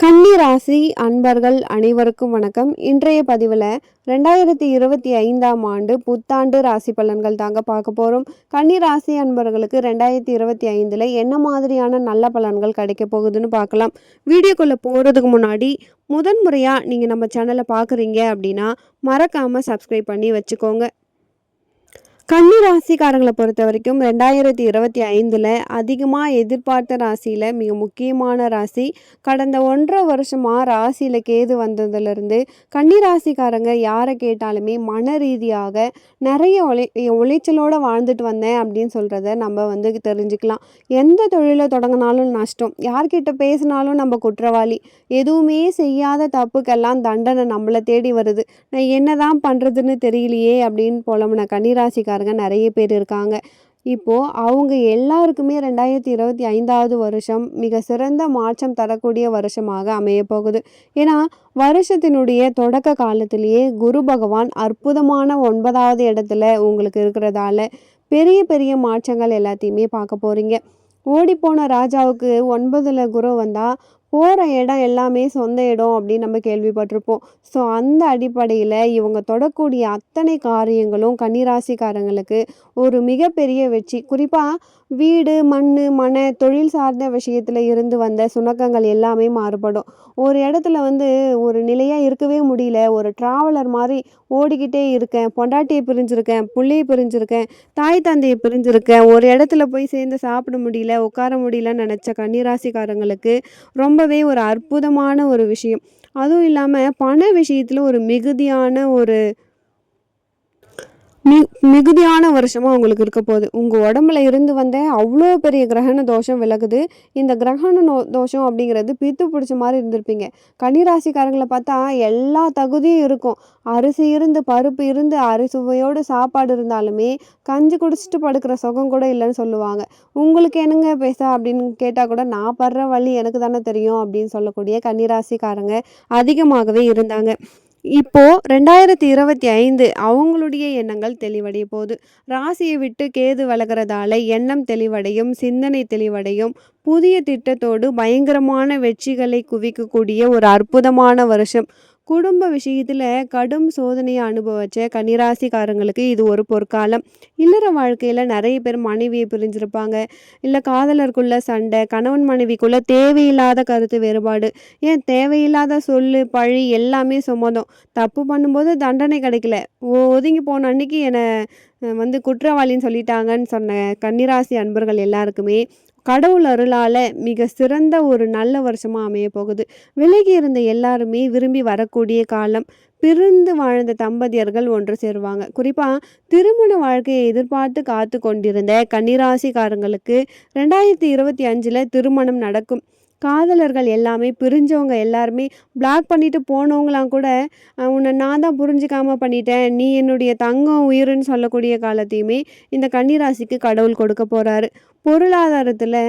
கன்னி ராசி அன்பர்கள் அனைவருக்கும் வணக்கம். இன்றைய பதிவில் 2025ஆம் ஆண்டு புத்தாண்டு ராசி பலன்கள் தாங்க பார்க்க போகிறோம். கன்னி ராசி அன்பர்களுக்கு 2025ல் என்ன மாதிரியான நல்ல பலன்கள் கிடைக்க போகுதுன்னு பார்க்கலாம். வீடியோக்குள்ளே போகிறதுக்கு முன்னாடி முதன்முறையாக நீங்கள் நம்ம சேனலை பார்க்குறீங்க அப்படின்னா மறக்காமல் சப்ஸ்கிரைப் பண்ணி வச்சுக்கோங்க. கன்னி ராசிக்காரங்களை பொறுத்த வரைக்கும் 2025ல் அதிகமாக எதிர்பார்த்த ராசியில் மிக முக்கியமான ராசி. கடந்த 1.5 வருஷமாக ராசியில் கேது வந்ததுலேருந்து கன்னி ராசிக்காரங்க யாரை கேட்டாலுமே மன ரீதியாக நிறைய உளைச்சலோடு வாழ்ந்துட்டு வந்தேன் அப்படின்னு சொல்கிறத நம்ம தெரிஞ்சுக்கலாம். எந்த தொழிலை தொடங்கினாலும் நஷ்டம், யார்கிட்ட பேசினாலும் நம்ம குற்றவாளி, எதுவுமே செய்யாத தப்புக்கெல்லாம் தண்டனை நம்மளை தேடி வருது, நான் என்னதான் பண்ணுறதுன்னு தெரியலையே அப்படின்னு புலம்புன கன்னிராசிக்காரங்க நிறைய பேர் இருக்காங்க. இப்போது அவங்க எல்லாருக்குமே 2025ஆவது வருஷம் மிக சிறந்த மாற்றம் தரக்கூடிய வருஷமாக அமைய போகுது. ஏன்னா வருஷத்தினுடைய தொடக்க காலத்திலேயே குரு பகவான் அற்புதமான 9வது இடத்துல உங்களுக்கு இருக்கிறதால பெரிய பெரிய மாற்றங்கள் எல்லாத்தையுமே பார்க்க போகிறீங்க. ஓடிப்போன ராஜாவுக்கு 9ல் குரு வந்தால் போகிற இடம் எல்லாமே சொந்த இடம் அப்படின்னு நம்ம கேள்விப்பட்டிருப்போம். ஸோ அந்த அடிப்படையில் இவங்க தொடக்கூடிய அத்தனை காரியங்களும் கன்னிராசிக்காரங்களுக்கு ஒரு மிகப்பெரிய வெற்றி. குறிப்பாக வீடு, மனை, தொழில் சார்ந்த விஷயத்தில் இருந்து வந்த சுணக்கங்கள் எல்லாமே மாறுபடும். ஒரு இடத்துல ஒரு நிலையாக இருக்கவே முடியல, ஒரு ட்ராவலர் மாதிரி ஓடிக்கிட்டே இருக்கேன், பொண்டாட்டியை பிரிஞ்சிருக்கேன், பிள்ளையை பிரிஞ்சிருக்கேன், தாய் தந்தையை பிரிஞ்சிருக்கேன், ஒரு இடத்துல போய் சேர்ந்து சாப்பிட முடியல, உட்கார முடியலன்னு நினச்ச கன்னிராசிக்காரங்களுக்கு ரொம்பவே ஒரு அற்புதமான ஒரு விஷயம். அதுவும் இல்லாமல் பண விஷயத்தில் ஒரு மிகுதியான வருஷமாக உங்களுக்கு இருக்க போகுது. உங்கள் உடம்புல இருந்து வந்த அவ்வளோ பெரிய கிரகண தோஷம் விலகுது. இந்த கிரகண தோஷம் அப்படிங்கிறது பித்து பிடிச்ச மாதிரி இருந்திருப்பீங்க. கன்னிராசிக்காரங்களை பார்த்தா எல்லா தகுதியும் இருக்கும். அரிசி இருந்து, பருப்பு இருந்து, அரிசுவையோடு சாப்பாடு இருந்தாலுமே கஞ்சி குடிச்சிட்டு படுக்கிற சுகம் கூட இல்லைன்னு சொல்லுவாங்க. உங்களுக்கு என்னங்க பேச அப்படின்னு கேட்டால் கூட நான் படுற வழி எனக்கு தானே தெரியும் அப்படின்னு சொல்லக்கூடிய கன்னிராசிக்காரங்க அதிகமாகவே இருந்தாங்க. இப்போது 2025 அவங்களுடைய எண்ணங்கள் தெளிவடைய போகுது. ராசியை விட்டு கேது விலகிறதால எண்ணம் தெளிவடையும், சிந்தனை தெளிவடையும். புதிய திட்டத்தோடு பயங்கரமான வெற்றிகளை குவிக்கக்கூடிய ஒரு அற்புதமான வருஷம். குடும்ப விஷயத்தில் கடும் சோதனையை அனுபவிச்ச கன்னிராசிக்காரங்களுக்கு இது ஒரு பொற்காலம். இல்லற வாழ்க்கையில் நிறைய பேர் மனைவியை பிரிஞ்சிருப்பாங்க, இல்லை காதலருக்குள்ள சண்டை, கணவன் மனைவிக்குள்ள தேவையில்லாத கருத்து வேறுபாடு, ஏன் தேவையில்லாத சொல்லு பழி எல்லாமே சுமந்தோம். தப்பு பண்ணும்போது தண்டனை கிடைக்கல, ஒதுங்கி போன அன்னைக்கு என்னை குற்றவாளின்னு சொல்லிட்டாங்கன்னு சொன்ன கன்னிராசி அன்பர்கள் எல்லாருக்குமே கடவுள் அருளால் மிக சிறந்த ஒரு நல்ல வருஷமாக அமைய போகுது. விலகி இருந்த எல்லாருமே விரும்பி வரக்கூடிய காலம். பிரிந்து வாழ்ந்த தம்பதியர்கள் ஒன்று சேருவாங்க. குறிப்பாக திருமண வாழ்க்கையை எதிர்பார்த்து காத்து கொண்டிருந்த கன்னிராசிக்காரங்களுக்கு 2025ல் திருமணம் நடக்கும். காதலர்கள் எல்லாமே பிரிஞ்சவங்க எல்லாருமே பிளாக் பண்ணிட்டு போனவங்களாம் கூட உன்னை நான் தான் புரிஞ்சிக்காமல் பண்ணிட்டேன், நீ என்னுடைய தங்கம் உயிருன்னு சொல்லக்கூடிய காலத்தையுமே இந்த கன்னிராசிக்கு கடவுள் கொடுக்க போகிறாரு. பொருளாதாரத்தில்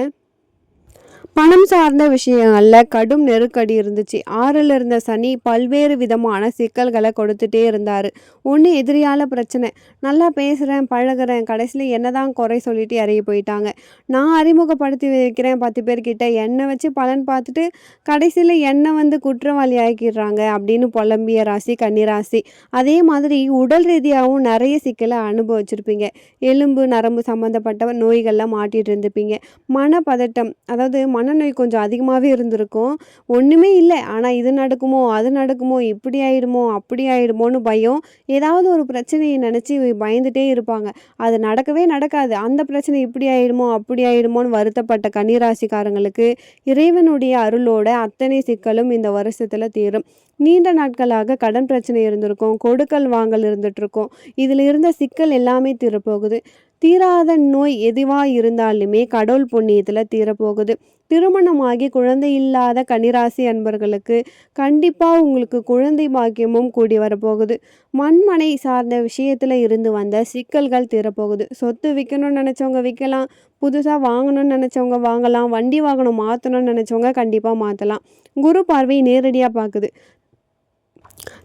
பணம் சார்ந்த விஷயங்களில் கடும் நெருக்கடி இருந்துச்சு. 6ல் இருந்த சனி பல்வேறு விதமான சிக்கல்களை கொடுத்துட்டே இருந்தார். ஒன்று எதிரியால் பிரச்சனை, நல்லா பேசுகிறேன் பழகிறேன், கடைசியில் என்ன தான் குறை சொல்லிட்டு இறங்கி போயிட்டாங்க. நான் அறிமுகப்படுத்தி வைக்கிறேன் 10 பேர்கிட்ட, என்னை வச்சு பலன் பார்த்துட்டு கடைசியில் என்னை குற்றவாளி ஆக்கிடுறாங்க அப்படின்னு புலம்பிய ராசி கன்னிராசி. அதே மாதிரி உடல் ரீதியாகவும் நிறைய சிக்கலை அனுபவிச்சிருப்பீங்க. எலும்பு நரம்பு சம்மந்தப்பட்ட நோய்கள்லாம் மாட்டிகிட்டு இருந்துப்பீங்க. மனப்பதட்டம், அதாவது மனநோய் கொஞ்சம் அதிகமாகவே இருந்திருக்கும். ஒன்றுமே இல்லை, ஆனால் இது நடக்குமோ அது நடக்குமோ, இப்படி ஆயிடுமோ அப்படி ஆயிடுமோன்னு பயம். ஏதாவது ஒரு பிரச்சனையை நினச்சி பயந்துட்டே இருப்பாங்க. அது நடக்கவே நடக்காது, அந்த பிரச்சனை இப்படி ஆயிடுமோ அப்படி ஆயிடுமோன்னு வருத்தப்பட்ட கன்னிராசிக்காரங்களுக்கு இறைவனுடைய அருளோட அத்தனை சிக்கலும் இந்த வருஷத்தில் தீரும். நீண்ட நாட்களாக கடன் பிரச்சனை இருந்திருக்கும், கொடுக்கல் வாங்கல் இருந்துகிட்ருக்கும். இதில் இருந்த சிக்கல் எல்லாமே தீரப்போகுது. தீராத நோய் எதுவாக இருந்தாலுமே கடவுள் புண்ணியத்தில் தீரப்போகுது. திருமணமாகி குழந்தை இல்லாத கன்னிராசி அன்பர்களுக்கு கண்டிப்பாக உங்களுக்கு குழந்தை பாக்கியமும் கூடி வரப்போகுது. மண்மனை சார்ந்த விஷயத்தில் இருந்து வந்த சிக்கல்கள் தீரப்போகுது. சொத்து விற்கணும்னு நினச்சவங்க விற்கலாம், புதுசாக வாங்கணும்னு நினச்சவங்க வாங்கலாம், வண்டி வாகனம் மாற்றணும்னு நினச்சவங்க கண்டிப்பாக மாற்றலாம். குரு பார்வை நேரடியாக பார்க்குது.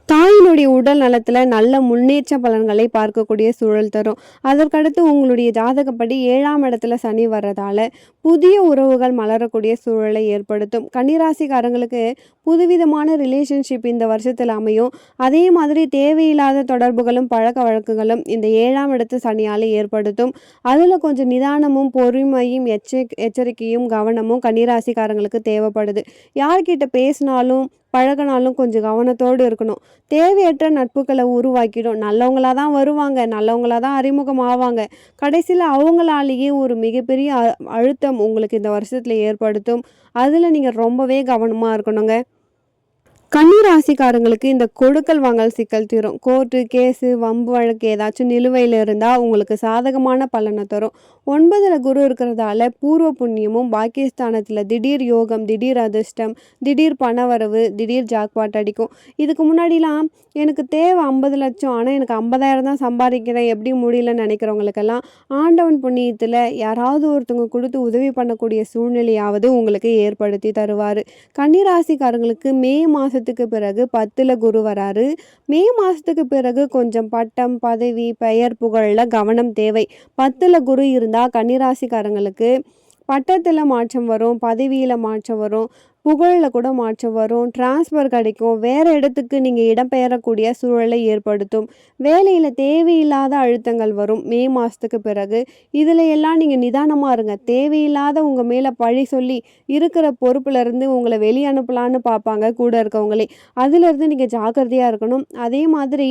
தாயினுடைய உடல் நலத்துல நல்ல முன்னேற்ற பலன்களை பார்க்கக்கூடிய சூழல் தரும். அதற்கடுத்து உங்களுடைய ஜாதகப்படி 7ஆம் இடத்துல சனி வர்றதால புதிய உறவுகள் மலரக்கூடிய சூழலை ஏற்படுத்தும். கன்னிராசிக்காரங்களுக்கு புதுவிதமான ரிலேஷன்ஷிப் இந்த வருஷத்துல அமையும். அதே மாதிரி தேவையில்லாத தொடர்புகளும் பழக்க வழக்குகளும் இந்த 7ஆம் இடத்து சனியால ஏற்படுத்தும். அதுல கொஞ்சம் நிதானமும் பொறுமையும் எச்சரிக்கையும் கவனமும் கன்னிராசிக்காரங்களுக்கு தேவைப்படுது. யார்கிட்ட பேசினாலும் பழகுனாலும் கொஞ்சம் கவனத்தோடு இருக்கணும். தேவையற்ற நட்புகளை உருவாக்கிடும். நல்லவங்களா தான் வருவாங்க, நல்லவங்களா தான் அறிமுகம் ஆவாங்க. கடைசியில் அவங்களாலேயே ஒரு மிகப்பெரிய அழுத்தம் உங்களுக்கு இந்த வருஷத்துல ஏற்படுத்தும். அதில் நீங்கள் ரொம்பவே கவனமாக இருக்கணுங்க. கன்னி ராசிக்காரங்களுக்கு இந்த கொடுக்கல் வாங்கல் சிக்கல் தீரும். கோர்ட்டு கேஸு வம்பு வழக்கு ஏதாச்சும் நிலுவையில் இருந்தால் உங்களுக்கு சாதகமான பலனை தரும். 9ல் குரு இருக்கிறதால பூர்வ புண்ணியமும் பாக்கியஸ்தானத்தில் திடீர் யோகம், திடீர் அதிர்ஷ்டம், திடீர் பணவரவு, திடீர் ஜாக்பாட் அடிக்கும். இதுக்கு முன்னாடிலாம் எனக்கு தேவை 50 லட்சம், ஆனால் எனக்கு 50,000 தான் சம்பாதிக்கிறேன், எப்படி முடியலன்னு நினைக்கிறவங்களுக்கெல்லாம் ஆண்டவன் புண்ணியத்தில் யாராவது ஒருத்தவங்க கொடுத்து உதவி பண்ணக்கூடிய சூழ்நிலையாவது உங்களுக்கு ஏற்படுத்தி தருவார். கன்னிராசிக்காரங்களுக்கு மே மாதத்துக்கு பிறகு 10ல் குரு வராரு. மே மாதத்துக்கு பிறகு கொஞ்சம் பட்டம் பதவி பெயர் புகழில் கவனம் தேவை. 10ல் குரு இருந்தால் கன்னிராசிக்காரங்களுக்கு பட்டத்தில் மாற்றம் வரும், பதவியில் மாற்றம் வரும், புகழில் கூட மாற்றம் வரும், டிரான்ஸ்ஃபர் கிடைக்கும், வேறு இடத்துக்கு நீங்கள் இடம்பெயரக்கூடிய சூழலை ஏற்படுத்தும். வேலையில் தேவையில்லாத அழுத்தங்கள் வரும் மே மாதத்துக்கு பிறகு. இதில் எல்லாம் நீங்கள் நிதானமாக இருங்க. தேவையில்லாத உங்கள் மேலே பழி சொல்லி இருக்கிற பொறுப்புலேருந்து உங்களை வெளியே அனுப்பலான்னு பார்ப்பாங்க கூட இருக்கவங்களே. அதிலிருந்து நீங்கள் ஜாக்கிரதையாக இருக்கணும். அதே மாதிரி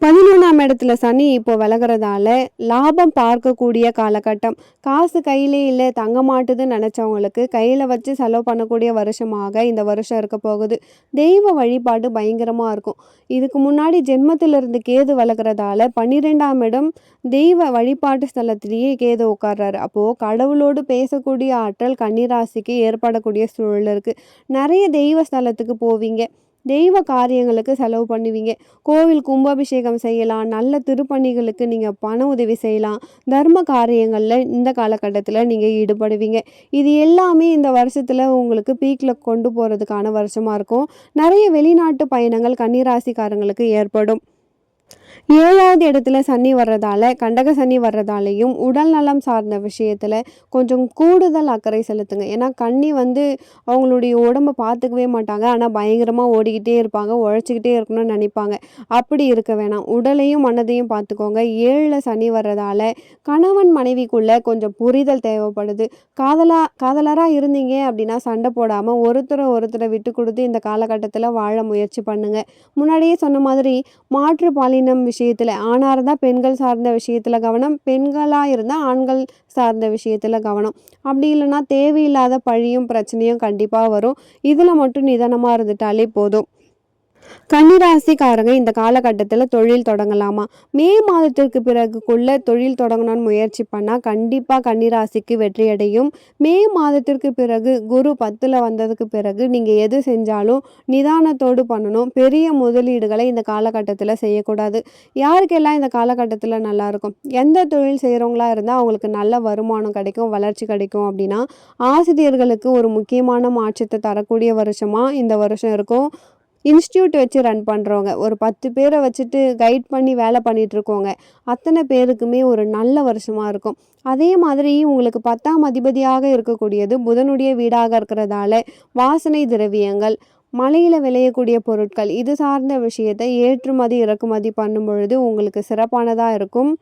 11ஆம் இடத்துல சனி இப்போ விலகிறதால லாபம் பார்க்கக்கூடிய காலகட்டம். காசு கையிலே இல்லை, தங்க மாட்டுதுன்னு நினச்சவங்களுக்கு கையில் வச்சு செலவு பண்ணக்கூடிய வருஷமாக இந்த வருஷம் இருக்க போகுது. தெய்வ வழிபாடு பயங்கரமாக இருக்கும். இதுக்கு முன்னாடி ஜென்மத்திலிருந்து கேது விலகிறதால 12ஆம் இடம் தெய்வ வழிபாட்டு ஸ்தலத்திலேயே கேது உட்கார்றாரு. அப்போது கடவுளோடு பேசக்கூடிய ஆற்றல் கன்னிராசிக்கு ஏற்படக்கூடிய சூழல் இருக்குது. நிறைய தெய்வ ஸ்தலத்துக்கு போவீங்க, தெய்வ காரியங்களுக்கு செலவு பண்ணுவீங்க. கோவில் கும்பாபிஷேகம் செய்யலாம், நல்ல திருப்பணிகளுக்கு நீங்கள் பண உதவி செய்யலாம், தர்ம காரியங்களில் இந்த காலகட்டத்தில் நீங்கள் ஈடுபடுவீங்க. இது எல்லாமே இந்த வருஷத்தில் உங்களுக்கு பீக்கில் கொண்டு போகிறதுக்கான வருஷமாக இருக்கும். நிறைய வெளிநாட்டு பயணங்கள் கன்னிராசிக்காரங்களுக்கு ஏற்படும். 7வது இடத்துல சனி வர்றதால கண்டக சனி வர்றதாலையும் உடல் நலம் சார்ந்த விஷயத்தில் கொஞ்சம் கூடுதல் அக்கறை செலுத்துங்க. ஏன்னா கன்னி அவங்களுடைய உடம்பை பார்த்துக்கவே மாட்டாங்க, ஆனால் பயங்கரமாக ஓடிக்கிட்டே இருப்பாங்க, உழைச்சிக்கிட்டே இருக்கணும்னு நினைப்பாங்க. அப்படி இருக்க வேணாம். உடலையும் மனதையும் பார்த்துக்கோங்க. 7ல் சனி வர்றதால கணவன் மனைவிக்குள்ளே கொஞ்சம் புரிதல் தேவைப்படுது. காதலராக இருந்தீங்க அப்படின்னா சண்டை போடாமல் ஒருத்தரை விட்டு கொடுத்து இந்த காலகட்டத்தில் வாழ முயற்சி பண்ணுங்கள். முன்னாடியே சொன்ன மாதிரி மாற்று பாலினம் விஷயத்தில் ஆணாக இருந்தால் பெண்கள் சார்ந்த விஷயத்தில் கவனம், பெண்களாக இருந்தால் ஆண்கள் சார்ந்த விஷயத்தில் கவனம். அப்படி இல்லைன்னா தேவையில்லாத பழியும் பிரச்சனையும் கண்டிப்பாக வரும். இதில் மட்டும் நிதானமாக இருந்துட்டாலே போதும். கன்னிராசிக்காரங்க இந்த காலகட்டத்தில் தொழில் தொடங்கலாமா? மே மாதத்திற்கு பிறகுக்குள்ள தொழில் தொடங்கணும்னு முயற்சி பண்ணால் கண்டிப்பாக கன்னிராசிக்கு வெற்றி அடையும். மே மாதத்திற்கு பிறகு குரு 10ல் வந்ததுக்கு பிறகு நீங்கள் எது செஞ்சாலும் நிதானத்தோடு பண்ணணும். பெரிய முதலீடுகளை இந்த காலகட்டத்தில் செய்யக்கூடாது. யாருக்கெல்லாம் இந்த காலகட்டத்தில் நல்லாயிருக்கும்? எந்த தொழில் செய்கிறவங்களா இருந்தால் அவங்களுக்கு நல்ல வருமானம் கிடைக்கும், வளர்ச்சி கிடைக்கும் அப்படின்னா ஆசிரியர்களுக்கு ஒரு முக்கியமான மாற்றத்தை தரக்கூடிய வருஷமாக இந்த வருஷம் இருக்கும். இன்ஸ்டியூட் வச்சு ரன் பண்ணுறவங்க, ஒரு 10 பேரை வச்சுட்டு கைட் பண்ணி வேலை பண்ணிகிட்ருக்கோங்க, அத்தனை பேருக்குமே ஒரு நல்ல வருஷமாக இருக்கும். அதே மாதிரி உங்களுக்கு 10ஆம் அதிபதியாக இருக்கக்கூடியது புதனுடைய வீடாக இருக்கிறதால வாசனை திரவியங்கள், மலையில் விளையக்கூடிய பொருட்கள், இது சார்ந்த விஷயத்தை ஏற்றுமதி இறக்குமதி பண்ணும் பொழுது உங்களுக்கு சிறப்பானதாக இருக்கும்.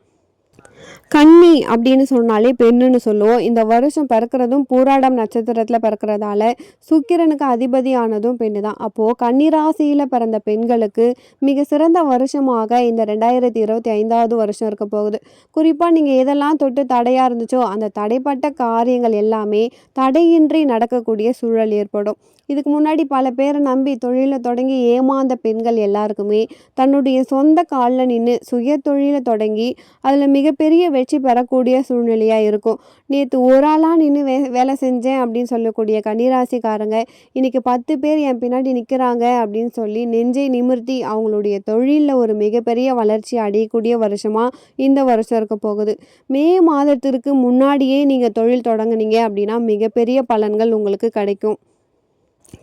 கன்னி அப்படின்னு சொன்னாலே பெண்ணுன்னு சொல்லுவோம். இந்த வருஷம் பிறக்கிறதும் பூராடம் நட்சத்திரத்தில் பிறக்கிறதால சுக்கிரனுக்கு அதிபதியானதும் பெண்ணு தான். அப்போது கன்னிராசியில் பிறந்த பெண்களுக்கு மிக சிறந்த வருஷமாக இந்த 2025வது வருஷம் இருக்க போகுது. குறிப்பாக நீங்கள் எதெல்லாம் தொட்டு தடையாக இருந்துச்சோ அந்த தடைப்பட்ட காரியங்கள் எல்லாமே தடையின்றி நடக்கக்கூடிய சூழல் ஏற்படும். இதுக்கு முன்னாடி பல பேரை நம்பி தொழிலை தொடங்கி ஏமாந்த பெண்கள் எல்லாருக்குமே தன்னுடைய சொந்த காலில் நின்று சுய தொழிலை தொடங்கி அதில் மிகப்பெரிய வெற்றி பெறக்கூடிய சூழ்நிலையாக இருக்கும். நேற்று ஒரு ஆளாக நின்று வேலை செஞ்சேன் அப்படின்னு சொல்லக்கூடிய கன்னிராசிக்காரங்க இன்றைக்கி 10 பேர் என் பின்னாடி நிற்கிறாங்க அப்படின்னு சொல்லி நெஞ்சை நிமிர்த்தி அவங்களுடைய தொழிலில் ஒரு மிகப்பெரிய வளர்ச்சி அடையக்கூடிய வருஷமாக இந்த வருஷம் இருக்க போகுது. மே மாதத்திற்கு முன்னாடியே நீங்கள் தொழில் தொடங்குனீங்க அப்படின்னா மிகப்பெரிய பலன்கள் உங்களுக்கு கிடைக்கும்.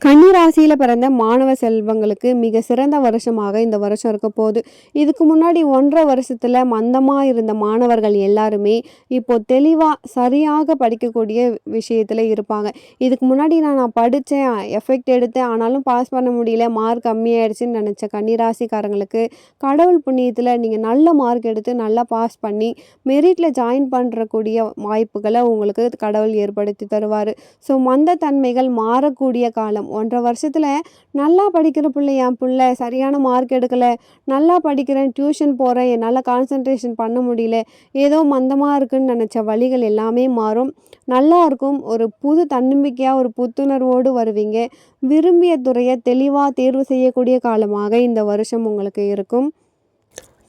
கன்னி ராசியில பிறந்த மாணவ செல்வங்களுக்கு மிக சிறந்த வருஷமாக இந்த வருஷம் இருக்க போகுது. இதுக்கு முன்னாடி 1 1/2 வருஷத்துல மந்தமா இருந்த மாணவர்கள் எல்லாருமே இப்போ தெளிவா சரியாக படிக்கக்கூடிய விஷயத்துல இருப்பாங்க. இதுக்கு முன்னாடி நான் படிச்சேன், எஃபெக்ட் எடுத்தேன், ஆனாலும் பாஸ் பண்ண முடியல, மார்க் கம்மியாயிடுச்சுன்னு நினைச்ச கன்னி ராசிக்காரங்களுக்கு கடவுள் புண்ணியத்துல நீங்க நல்ல மார்க் எடுத்து நல்லா பாஸ் பண்ணி மெரிட்ல ஜாயின் பண்றக்கூடிய வாய்ப்புகள உங்களுக்கு கடவுள் ஏற்படுத்தி தருவாரு. ஸோ மந்த தன்மைகள் மாறக்கூடிய காலம். 1 1/2 வருஷத்துல நல்லா படிக்கிற புள்ள என் புள்ள சரியான மார்க் எடுக்கல, நல்லா படிக்கிறேன், டியூஷன் போறேன், என்னால கான்சன்ட்ரேஷன் பண்ண முடியல, ஏதோ மந்தமா இருக்குன்னு நினைச்ச வழிகள் எல்லாமே மாறும். நல்லா இருக்கும். ஒரு புது தன்னம்பிக்கையா, ஒரு புத்துணர்வோடு வருவீங்க. விரும்பிய துறைய தெளிவா தேர்வு செய்யக்கூடிய காலமாக இந்த வருஷம் உங்களுக்கு இருக்கும்.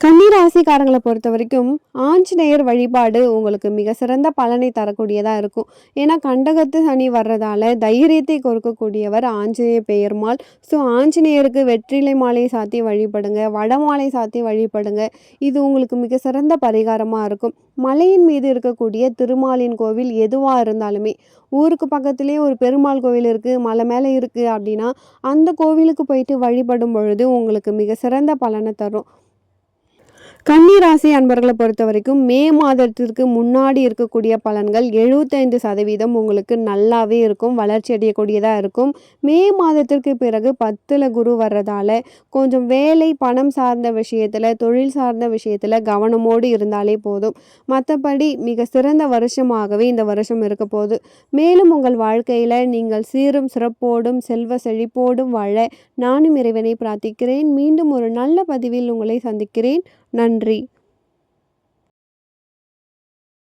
கன்னி ராசிக்காரங்கள பொறுத்தவரைக்கும், ஆஞ்சநேயர் வழிபாடு உங்களுக்கு மிக சிறந்த பலனை தரக்கூடியதா இருக்கும். ஏன்னா, கண்டகத்து சனி வர்றதால தைரியத்தை கொடுக்கக்கூடியவர் ஆஞ்சநேய பெயர்மால். ஸோ, ஆஞ்சநேயருக்கு வெற்றிலை மாலை சாத்தி வழிபடுங்க, வடமாலை சாத்தி வழிபடுங்க. இது உங்களுக்கு மிக சிறந்த பரிகாரமா இருக்கும். மலையின் மீது இருக்கக்கூடிய திருமாலின் கோவில் எதுவா இருந்தாலுமே, ஊருக்கு பக்கத்திலேயே ஒரு பெருமாள் கோவில் இருக்கு, மலை மேல இருக்கு அப்படின்னா, அந்த கோவிலுக்கு போயிட்டு வழிபடும் பொழுது உங்களுக்கு மிக சிறந்த பலன தரும். கன்னி ராசி அன்பர்கள பொறுத்தவரைக்கும் மே மாதத்திற்கு முன்னாடி இருக்கக்கூடிய பலன்கள் 75% உங்களுக்கு நல்லாவே இருக்கும். வளர்ச்சி அடையக்கூடியதா இருக்கும். மே மாதத்திற்கு பிறகு 10ல குரு வர்றதால கொஞ்சம் வேலை, பணம் சார்ந்த விஷயத்துல, தொழில் சார்ந்த விஷயத்துல கவனமோடு இருந்தாலே போதும். மத்தபடி மிக சிறந்த வருஷமாகவே இந்த வருஷம் இருக்க போது. மேலும் உங்கள் வாழ்க்கையில நீங்கள் சீரும் சிறப்போடும், செல்வ செழிப்போடும் வாழ நானும் இறைவனை பிரார்த்திக்கிறேன். மீண்டும் ஒரு நல்ல பதிவில் உங்களை சந்திக்கிறேன். நன்றி.